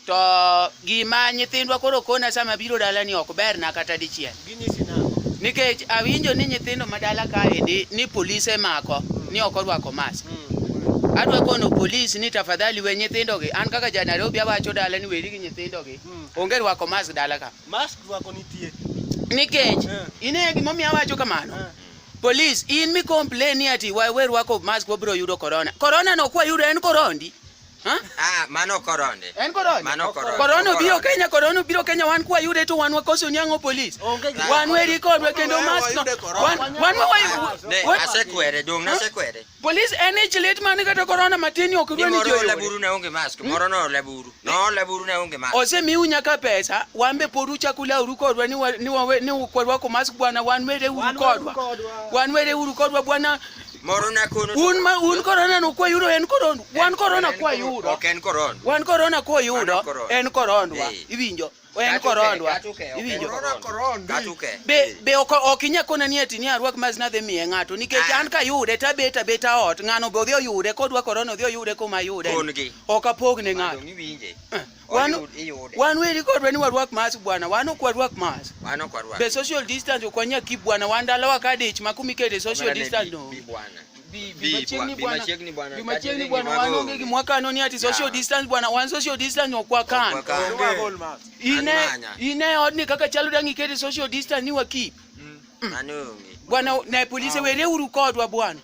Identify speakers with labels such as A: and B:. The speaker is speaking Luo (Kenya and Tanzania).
A: to gima nyithindwa koro kona sama biro dala ni ok ber na kata dichiel. Nikech awinjo ni nyithindo madala kae ni polise mako ni ok orwako mask. Adwa kono polisi ni tafadhali we nyithindo gi, an kaka ja Nairobi awacho dala ni weri gi nyithindo gi onge rwako mask dala ka.
B: Mask rwako nitie.
A: Nikech ine gima mi awacho kamano. Police in mi complain ni ati we rwako mask wabiro yudo corona. Corona no kwa yudo en korondi.
C: Mano koronde.
A: En koronde.
C: Mano koronde.
A: Corona biro Kenya wan kwa yude to wan wakoso nyango police. Wan we record we kendo mask no. Wan we
C: asekwere dong na sekwere.
A: Police ene chilet mani kata corona matini okudwa ni joyo.
C: Moro laburu na onge mask. Moro no laburu. No laburu na onge mask.
A: Ose mi unyaka pesa wambe poru chakula urukodwa ni ukorwa ko mask bwana wan were urukodwa. Wan were urukodwa bwana.
C: Moro na kono.
A: Un corona no kwa yudo en korondu. Wan corona kwa yudo.
C: Ok en korondu.
A: Wan corona kwa yudo en korondwa. Iwinjo. En korondwa. Iwinjo.
C: Katuke.
A: Be okinya kona ni ati ni arwak mask na dhe miye ngato nikech an ka yude ta beta ot ngano bo odhi yude kodwa corona odhi yude kuma yude. Ok apogne ngato. Wan weri kodwa ni warwak mask bwana, wan ok warwak mask.
C: Wan ok warwak.
A: Be social distance okwanya ki bwana, wan dalawa kadich makumi kede social distance no.
C: Bimachiegni
A: bwana wan onge gi mwaka no ni ati social distance bwana, wan social distance okwa kan. Ine odni kaka chalo dangi kede social distance ni wakip.
C: Bwana
A: Na polisi were uru kodwa bwana.